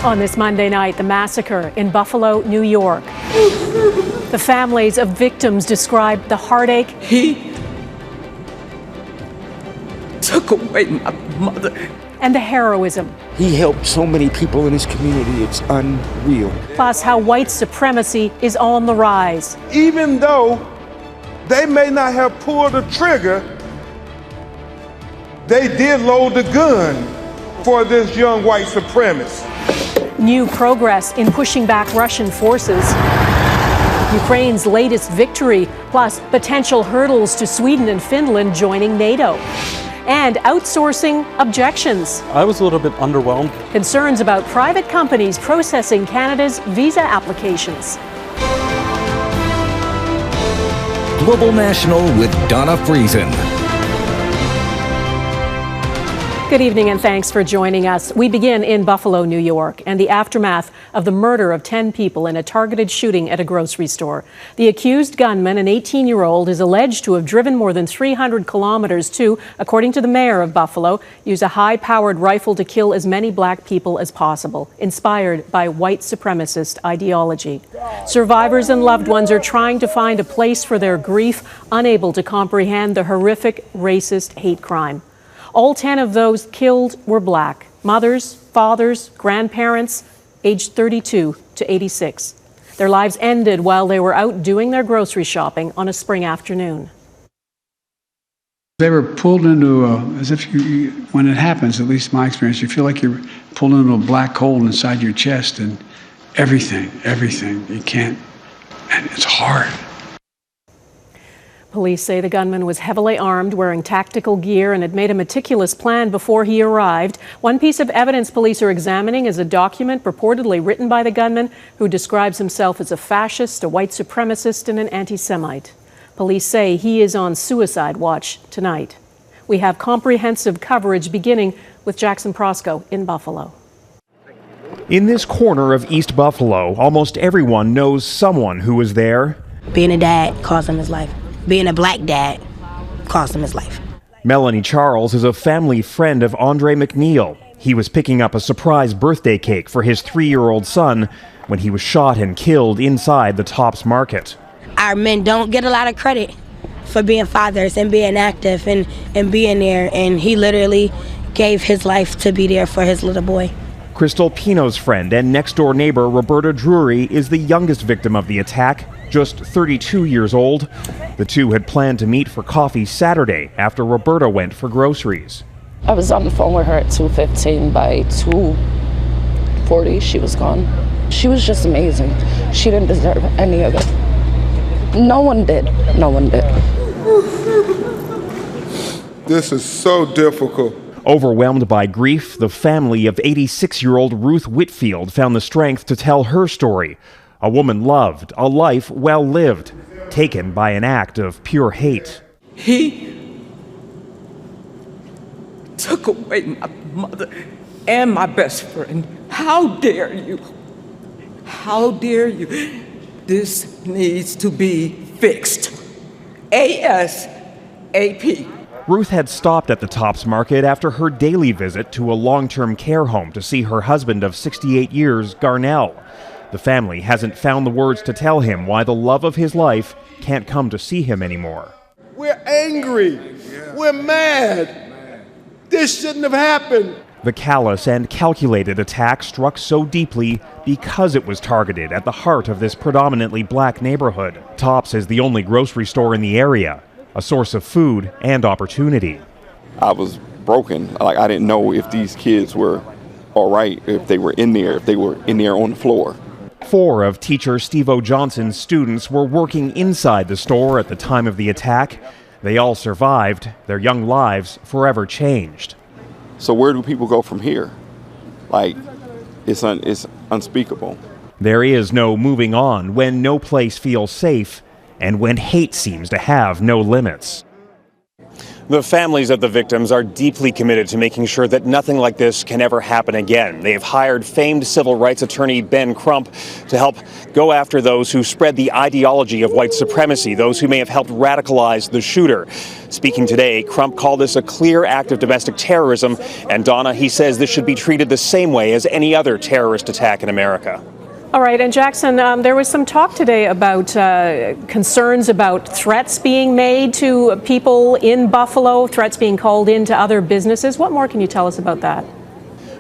On this Monday night, the massacre in Buffalo, New York. The families of victims described the heartache. He took away my mother. And the heroism. He helped so many people in his community, it's unreal. Plus how white supremacy is on the rise. Even though they may not have pulled the trigger, they did load the gun for this young white supremacist. New progress in pushing back Russian forces. Ukraine's latest victory, plus potential hurdles to Sweden and Finland joining NATO. And outsourcing objections. I was a little bit underwhelmed. Concerns about private companies processing Canada's visa applications. Global National with Donna Friesen. Good evening and thanks for joining us. We begin in Buffalo, New York, and the aftermath of the murder of 10 people in a targeted shooting at a grocery store. The accused gunman, an 18-year-old, is alleged to have driven more than 300 kilometers to, according to the mayor of Buffalo, use a high-powered rifle to kill as many black people as possible, inspired by white supremacist ideology. Survivors and loved ones are trying to find a place for their grief, unable to comprehend the horrific racist hate crime. All 10 of those killed were black, mothers, fathers, grandparents, aged 32 to 86. Their lives ended while they were out doing their grocery shopping on a spring afternoon. They were pulled into as if when it happens, at least my experience, you feel like you're pulled into a black hole inside your chest and everything, you can't, and it's hard. Police say the gunman was heavily armed, wearing tactical gear, and had made a meticulous plan before he arrived. One piece of evidence police are examining is a document purportedly written by the gunman, who describes himself as a fascist, a white supremacist, and an anti-Semite. Police say he is on suicide watch tonight. We have comprehensive coverage beginning with Jackson Proskow in Buffalo. In this corner of East Buffalo, almost everyone knows someone who was there. Being a dad cost him his life. Being a black dad cost him his life. Melanie Charles is a family friend of Andre McNeil. He was picking up a surprise birthday cake for his 3-year-old son when he was shot and killed inside the Tops Market. Our men don't get a lot of credit for being fathers and being active and being there, and he literally gave his life to be there for his little boy. Crystal Pino's friend and next-door neighbor Roberta Drury is the youngest victim of the attack, just 32 years old. The two had planned to meet for coffee Saturday after Roberta went for groceries. I was on the phone with her at 2:15. By 2:40, she was gone. She was just amazing. She didn't deserve any of it. No one did. No one did. This is so difficult. Overwhelmed by grief, the family of 86-year-old Ruth Whitfield found the strength to tell her story. A woman loved, a life well lived, taken by an act of pure hate. He took away my mother and my best friend. How dare you? How dare you? This needs to be fixed. ASAP. Ruth had stopped at the Tops Market after her daily visit to a long-term care home to see her husband of 68 years, Garnell. The family hasn't found the words to tell him why the love of his life can't come to see him anymore. We're angry. We're mad. This shouldn't have happened. The callous and calculated attack struck so deeply because it was targeted at the heart of this predominantly black neighborhood. Tops is the only grocery store in the area, a source of food and opportunity. I was broken. I didn't know if these kids were all right, if they were in there on the floor. 4 of teacher Steve-O Johnson's students were working inside the store at the time of the attack. They all survived, their young lives forever changed. So where do people go from here? It's unspeakable. There is no moving on when no place feels safe and when hate seems to have no limits. The families of the victims are deeply committed to making sure that nothing like this can ever happen again. They have hired famed civil rights attorney Ben Crump to help go after those who spread the ideology of white supremacy, those who may have helped radicalize the shooter. Speaking today, Crump called this a clear act of domestic terrorism, and Donna, he says this should be treated the same way as any other terrorist attack in America. All right, and Jackson, there was some talk today about concerns about threats being made to people in Buffalo, threats being called into other businesses. What more can you tell us about that?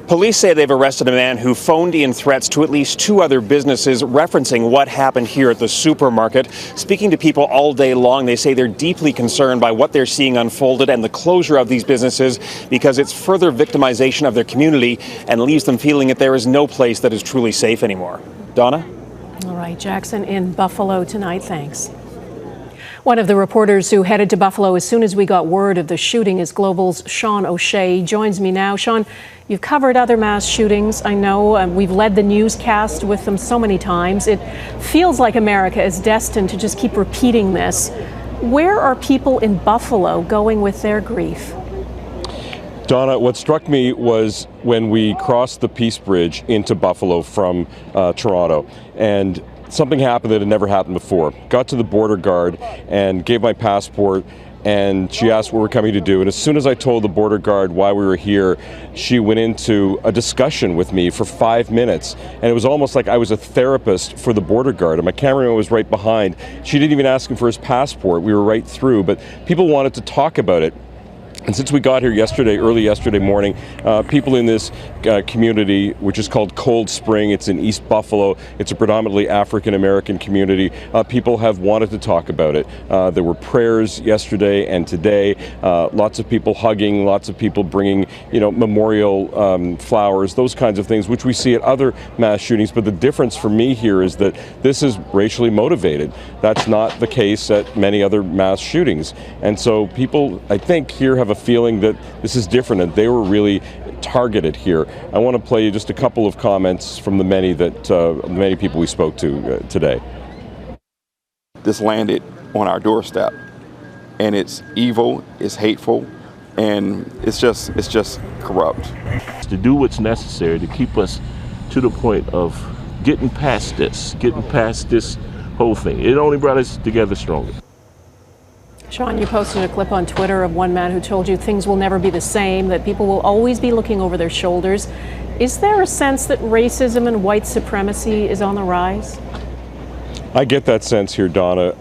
Police say they've arrested a man who phoned in threats to at least 2 other businesses referencing what happened here at the supermarket. Speaking to people all day long, they say they're deeply concerned by what they're seeing unfolded and the closure of these businesses because it's further victimization of their community and leaves them feeling that there is no place that is truly safe anymore. Donna? All right, Jackson in Buffalo tonight. Thanks. One of the reporters who headed to Buffalo as soon as we got word of the shooting is Global's Seán O'Shea. He joins me now. Seán, you've covered other mass shootings. I know we've led the newscast with them so many times. It feels like America is destined to just keep repeating this. Where are people in Buffalo going with their grief? Donna, what struck me was when we crossed the Peace Bridge into Buffalo from Toronto, and something happened that had never happened before. Got to the border guard and gave my passport, and she asked what we're coming to do. And as soon as I told the border guard why we were here, she went into a discussion with me for 5 minutes. And it was almost like I was a therapist for the border guard. And my cameraman was right behind. She didn't even ask him for his passport. We were right through. But people wanted to talk about it. And since we got here yesterday, early yesterday morning, people in this community, which is called Cold Spring, it's in East Buffalo, it's a predominantly African-American community, people have wanted to talk about it. There were prayers yesterday and today, lots of people hugging, lots of people bringing, memorial flowers, those kinds of things, which we see at other mass shootings. But the difference for me here is that this is racially motivated. That's not the case at many other mass shootings. And so people, I think, here have a feeling that this is different and they were really targeted here. I want to play you just a couple of comments from the many people we spoke to today. This landed on our doorstep, and it's evil, it's hateful, and it's just corrupt. To do what's necessary to keep us to the point of getting past this whole thing. It only brought us together stronger. Seán, you posted a clip on Twitter of one man who told you things will never be the same, that people will always be looking over their shoulders. Is there a sense that racism and white supremacy is on the rise? I get that sense here, Donna,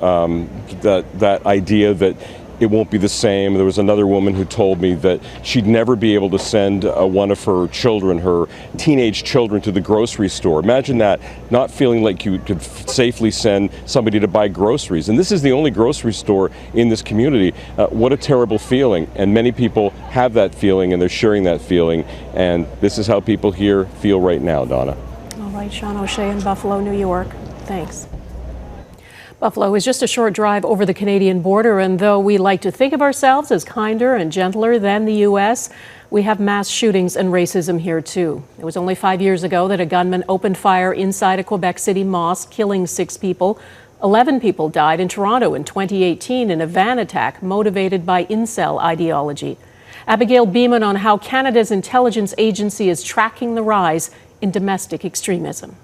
that idea that it won't be the same. There was another woman who told me that she'd never be able to send one of her children, her teenage children, to the grocery store. Imagine that, not feeling like you could safely send somebody to buy groceries. And this is the only grocery store in this community. What a terrible feeling. And many people have that feeling, and they're sharing that feeling. And this is how people here feel right now, Donna. All right, Seán O'Shea in Buffalo, New York. Thanks. Buffalo is just a short drive over the Canadian border, and though we like to think of ourselves as kinder and gentler than the U.S., we have mass shootings and racism here too. It was only 5 years ago that a gunman opened fire inside a Quebec City mosque, killing 6 people. 11 people died in Toronto in 2018 in a van attack motivated by incel ideology. Abigail Bimman on how Canada's intelligence agency is tracking the rise in domestic extremism.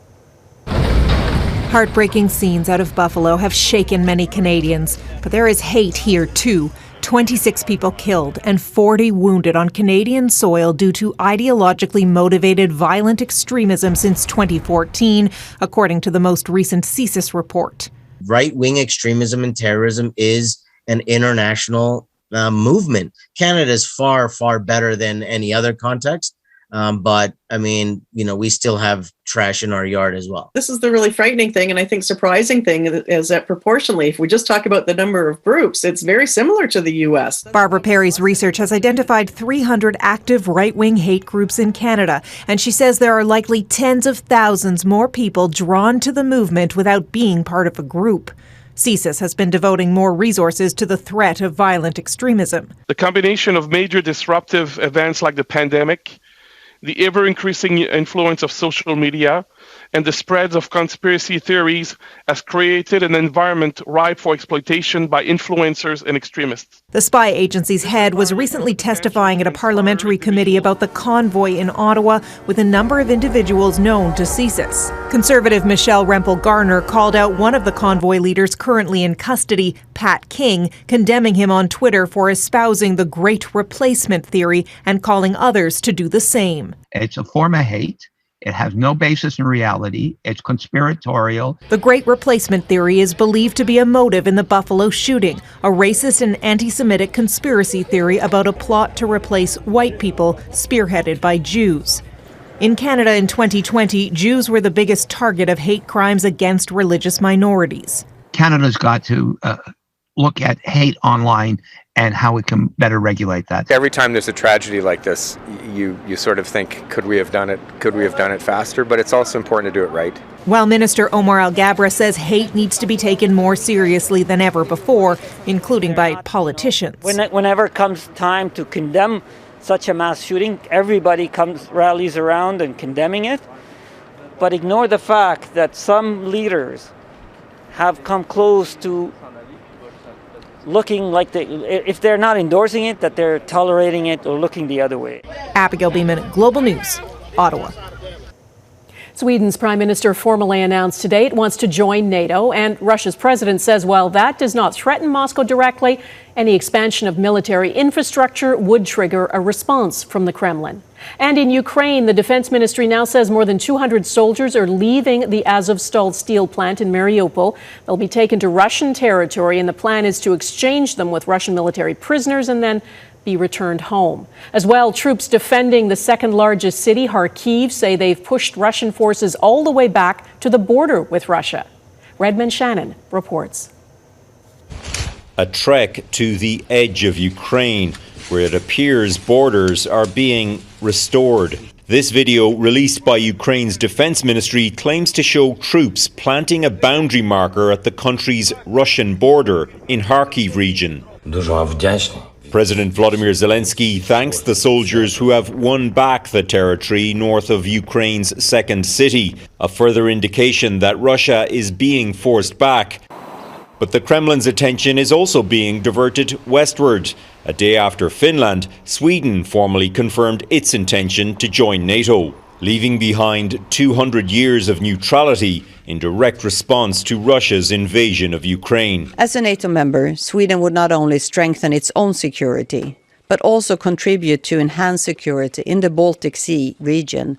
Heartbreaking scenes out of Buffalo have shaken many Canadians, but there is hate here too. 26 people killed and 40 wounded on Canadian soil due to ideologically motivated violent extremism since 2014, according to the most recent CSIS report. Right-wing extremism and terrorism is an international movement. Canada is far, far better than any other context. But I mean, we still have trash in our yard as well. This is the really frightening thing. And I think surprising thing is that proportionally, if we just talk about the number of groups, it's very similar to the U.S. Barbara Perry's research has identified 300 active right-wing hate groups in Canada. And she says there are likely tens of thousands more people drawn to the movement without being part of a group. CSIS has been devoting more resources to the threat of violent extremism. The combination of major disruptive events like the pandemic, the ever-increasing influence of social media and the spread of conspiracy theories has created an environment ripe for exploitation by influencers and extremists. The spy agency's head was recently testifying at a parliamentary committee about the convoy in Ottawa with a number of individuals known to CSIS. Conservative Michelle Rempel-Garner called out one of the convoy leaders currently in custody, Pat King, condemning him on Twitter for espousing the Great Replacement theory and calling others to do the same. It's a form of hate. It has no basis in reality. It's conspiratorial. The Great Replacement theory is believed to be a motive in the Buffalo shooting, a racist and anti-Semitic conspiracy theory about a plot to replace white people spearheaded by Jews. In Canada in 2020, Jews were the biggest target of hate crimes against religious minorities. Canada's got to look at hate online and how we can better regulate that. Every time there's a tragedy like this, you sort of think, could we have done it? Could we have done it faster? But it's also important to do it right. While Minister Omar Alghabra says hate needs to be taken more seriously than ever before, including by politicians. Whenever comes time to condemn such a mass shooting, everybody rallies around and condemning it, but ignore the fact that some leaders have come close to looking like if they're not endorsing it, that they're tolerating it or looking the other way. Abigail Bimman, Global News, Ottawa. Sweden's prime minister formally announced today it wants to join NATO, and Russia's president says while that does not threaten Moscow directly, any expansion of military infrastructure would trigger a response from the Kremlin. And in Ukraine, the defense ministry now says more than 200 soldiers are leaving the Azovstal steel plant in Mariupol. They'll be taken to Russian territory, and the plan is to exchange them with Russian military prisoners and then be returned home. As well, troops defending the second largest city, Kharkiv, say they've pushed Russian forces all the way back to the border with Russia. Redmond Shannon reports. A trek to the edge of Ukraine, where it appears borders are being restored. This video, released by Ukraine's defense ministry, claims to show troops planting a boundary marker at the country's Russian border in Kharkiv region. President Volodymyr Zelensky thanks the soldiers who have won back the territory north of Ukraine's second city, a further indication that Russia is being forced back. But the Kremlin's attention is also being diverted westward. A day after Finland, Sweden formally confirmed its intention to join NATO, leaving behind 200 years of neutrality in direct response to Russia's invasion of Ukraine. As a NATO member, Sweden would not only strengthen its own security, but also contribute to enhanced security in the Baltic Sea region.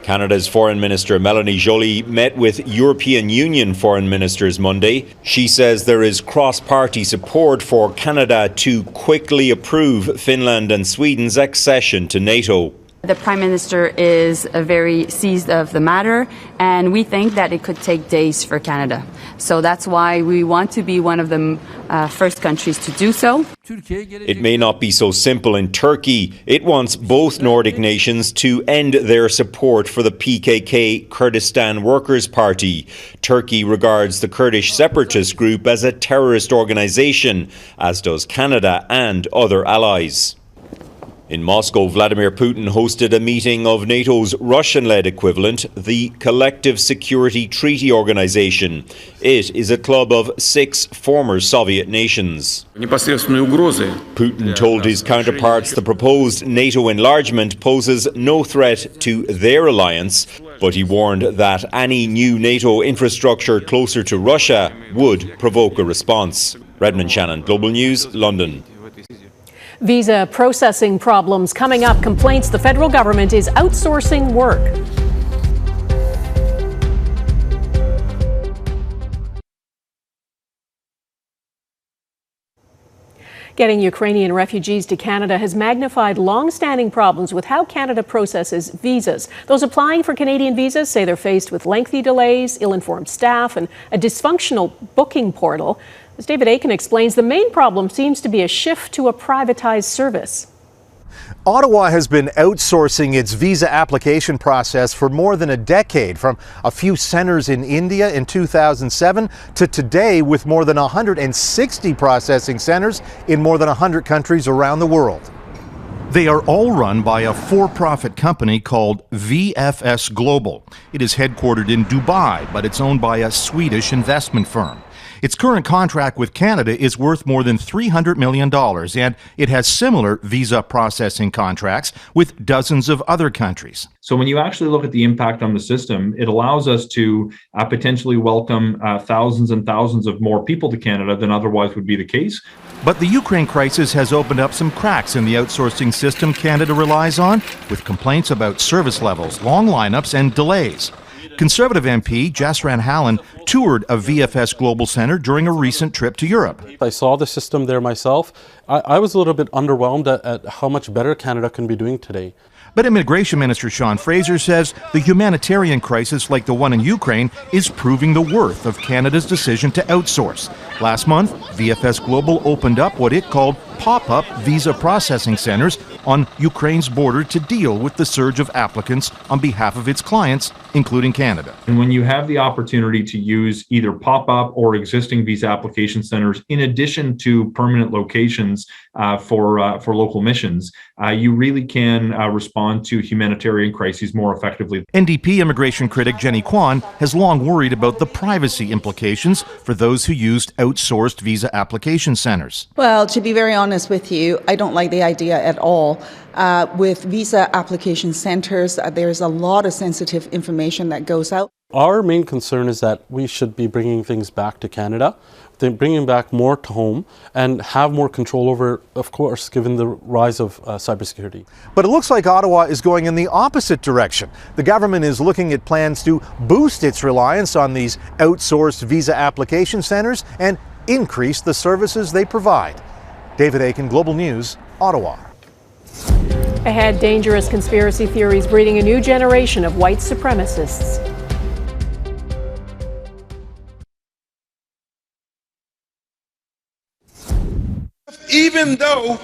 Canada's Foreign Minister Melanie Joly met with European Union foreign ministers Monday. She says there is cross-party support for Canada to quickly approve Finland and Sweden's accession to NATO. The Prime Minister is very seized of the matter, and we think that it could take days for Canada. So that's why we want to be one of the first countries to do so. It may not be so simple in Turkey. It wants both Nordic nations to end their support for the PKK Kurdistan Workers' Party. Turkey regards the Kurdish separatist group as a terrorist organization, as does Canada and other allies. In Moscow, Vladimir Putin hosted a meeting of NATO's Russian-led equivalent, the Collective Security Treaty Organization. It is a club of 6 former Soviet nations. Putin told his counterparts the proposed NATO enlargement poses no threat to their alliance, but he warned that any new NATO infrastructure closer to Russia would provoke a response. Redmond Shannon, Global News, London. Visa processing problems coming up. Complaints the federal government is outsourcing work. Getting Ukrainian refugees to Canada has magnified long-standing problems with how Canada processes visas. Those applying for Canadian visas say they're faced with lengthy delays, ill-informed staff, and a dysfunctional booking portal. As David Aiken explains, the main problem seems to be a shift to a privatized service. Ottawa has been outsourcing its visa application process for more than a decade, from a few centers in India in 2007 to today with more than 160 processing centers in more than 100 countries around the world. They are all run by a for-profit company called VFS Global. It is headquartered in Dubai, but it's owned by a Swedish investment firm. Its current contract with Canada is worth more than $300 million, and it has similar visa processing contracts with dozens of other countries. So when you actually look at the impact on the system, it allows us to potentially welcome thousands and thousands of more people to Canada than otherwise would be the case. But the Ukraine crisis has opened up some cracks in the outsourcing system Canada relies on, with complaints about service levels, long lineups, and delays. Conservative MP Jasran Hallen toured a VFS Global Centre during a recent trip to Europe. I saw the system there myself. I was a little bit underwhelmed at how much better Canada can be doing today. But Immigration Minister Sean Fraser says the humanitarian crisis like the one in Ukraine is proving the worth of Canada's decision to outsource. Last month, VFS Global opened up what it called pop-up visa processing centers on Ukraine's border to deal with the surge of applicants on behalf of its clients, including Canada. And when you have the opportunity to use either pop-up or existing visa application centers in addition to permanent locations for local missions, you really can respond to humanitarian crises more effectively. NDP immigration critic Jenny Kwan has long worried about the privacy implications for those who used outsourced visa application centers. Well, to be very honest with you, I don't like the idea at all. With visa application centers, there's a lot of sensitive information that goes out. Our main concern is that we should be bringing things back to Canada, bringing back more to home, and have more control over, of course, given the rise of cybersecurity. But it looks like Ottawa is going in the opposite direction. The government is looking at plans to boost its reliance on these outsourced visa application centers and increase the services they provide. David Aiken, Global News, Ottawa. Ahead, dangerous conspiracy theories breeding a new generation of white supremacists. Even though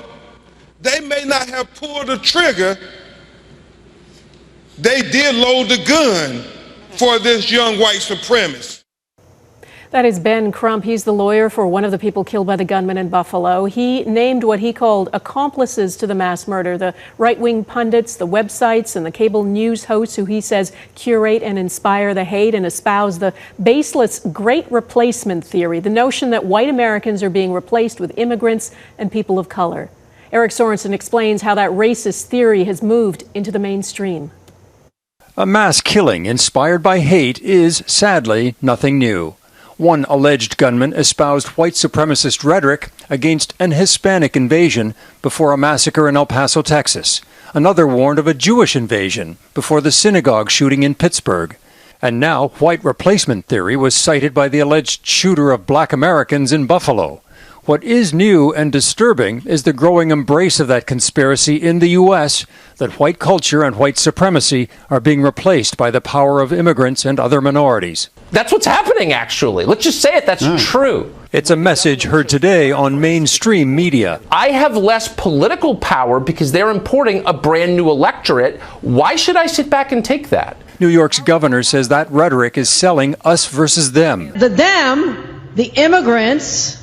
they may not have pulled the trigger, they did load the gun for this young white supremacist. That is Ben Crump. He's the lawyer for one of the people killed by the gunman in Buffalo. He named what he called accomplices to the mass murder, the right-wing pundits, the websites, and the cable news hosts who he says curate and inspire the hate and espouse the baseless great replacement theory, the notion that white Americans are being replaced with immigrants and people of color. Eric Sorensen explains how that racist theory has moved into the mainstream. A mass killing inspired by hate is, sadly, nothing new. One alleged gunman espoused white supremacist rhetoric against an Hispanic invasion before a massacre in El Paso, Texas. Another warned of a Jewish invasion before the synagogue shooting in Pittsburgh. And now, white replacement theory was cited by the alleged shooter of black Americans in Buffalo. What is new and disturbing is the growing embrace of that conspiracy in the U.S., that white culture and white supremacy are being replaced by the power of immigrants and other minorities. That's what's happening, actually. Let's just say it. That's true. It's a message heard today on mainstream media. I have less political power because they're importing a brand new electorate. Why should I sit back and take that? New York's governor says that rhetoric is selling us versus them. The them, the immigrants,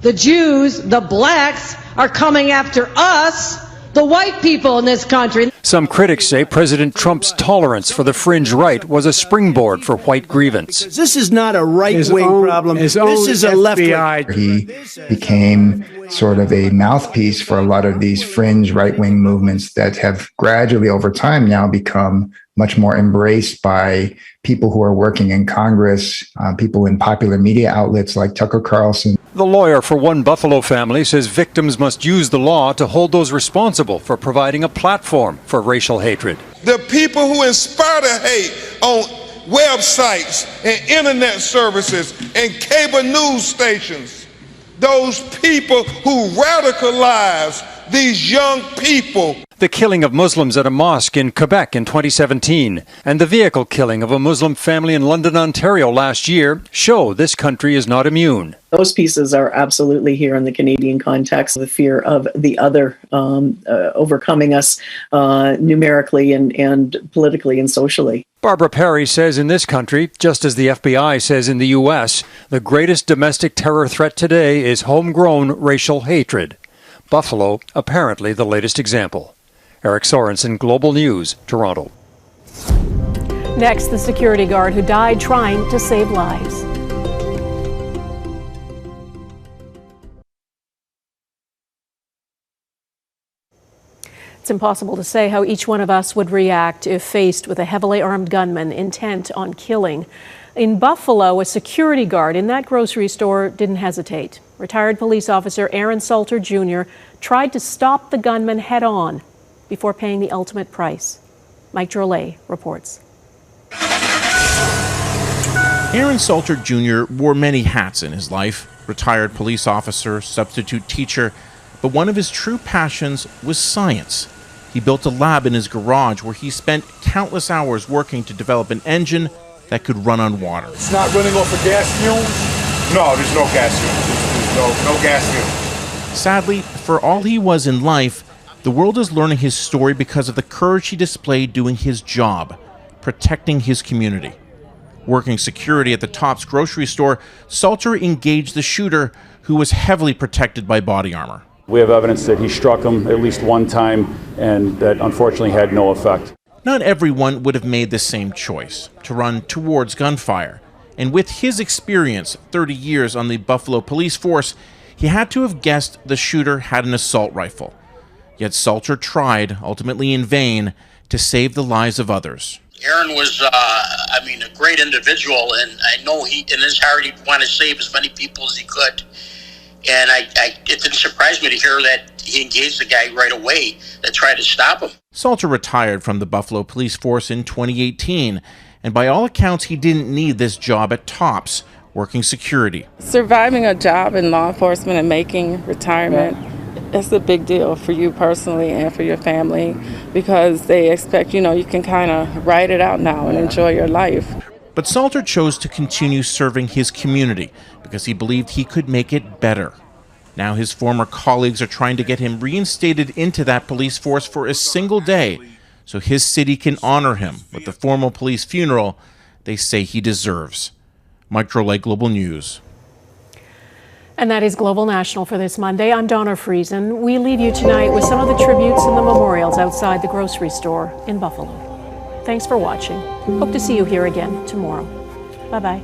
the Jews, the blacks are coming after us, the white people in this country. Some critics say President Trump's tolerance for the fringe right was a springboard for white grievance. This is not a right-wing problem. This is a left-wing. He became sort of a mouthpiece for a lot of these fringe right-wing movements that have gradually over time now become much more embraced by people who are working in Congress, people in popular media outlets like Tucker Carlson. The lawyer for one Buffalo family says victims must use the law to hold those responsible for providing a platform for racial hatred. The people who inspire the hate on websites and internet services and cable news stations, those people who radicalize these young people. The killing of Muslims at a mosque in Quebec in 2017 and the vehicle killing of a Muslim family in London, Ontario last year show this country is not immune. Those pieces are absolutely here in the Canadian context, the fear of the other overcoming us numerically and politically and socially. Barbara Perry says in this country, just as the FBI says in the U.S., the greatest domestic terror threat today is homegrown racial hatred. Buffalo, apparently the latest example. Eric Sorensen, Global News, Toronto. Next, the security guard who died trying to save lives. It's impossible to say how each one of us would react if faced with a heavily armed gunman intent on killing. In Buffalo, a security guard in that grocery store didn't hesitate. Retired police officer Aaron Salter Jr. tried to stop the gunman head-on before paying the ultimate price. Mike Drolet reports. Aaron Salter Jr. wore many hats in his life. Retired police officer, substitute teacher, but one of his true passions was science. He built a lab in his garage where he spent countless hours working to develop an engine that could run on water. It's not running off of gas fumes? No, there's no gas fumes. There's no gas fumes. Sadly, for all he was in life, the world is learning his story because of the courage he displayed doing his job, protecting his community. Working security at the Tops grocery store, Salter engaged the shooter, who was heavily protected by body armor. We have evidence that he struck him at least one time and that unfortunately had no effect. Not everyone would have made the same choice, to run towards gunfire. And with his experience, 30 years on the Buffalo police force, he had to have guessed the shooter had an assault rifle. Yet Salter tried, ultimately in vain, to save the lives of others. Aaron was, a great individual, and I know he, in his heart, he'd want to save as many people as he could. And it didn't surprise me to hear that he engaged the guy right away that tried to stop him. Salter retired from the Buffalo police force in 2018, and by all accounts, he didn't need this job at Tops, working security. Surviving a job in law enforcement and making retirement, it's a big deal for you personally and for your family, because they expect, you can kind of ride it out now and enjoy your life. But Salter chose to continue serving his community because he believed he could make it better. Now his former colleagues are trying to get him reinstated into that police force for a single day so his city can honor him with the formal police funeral they say he deserves. Mike Drolet, Global News. And that is Global National for this Monday. I'm Donna Friesen. We leave you tonight with some of the tributes and the memorials outside the grocery store in Buffalo. Thanks for watching. Hope to see you here again tomorrow. Bye-bye.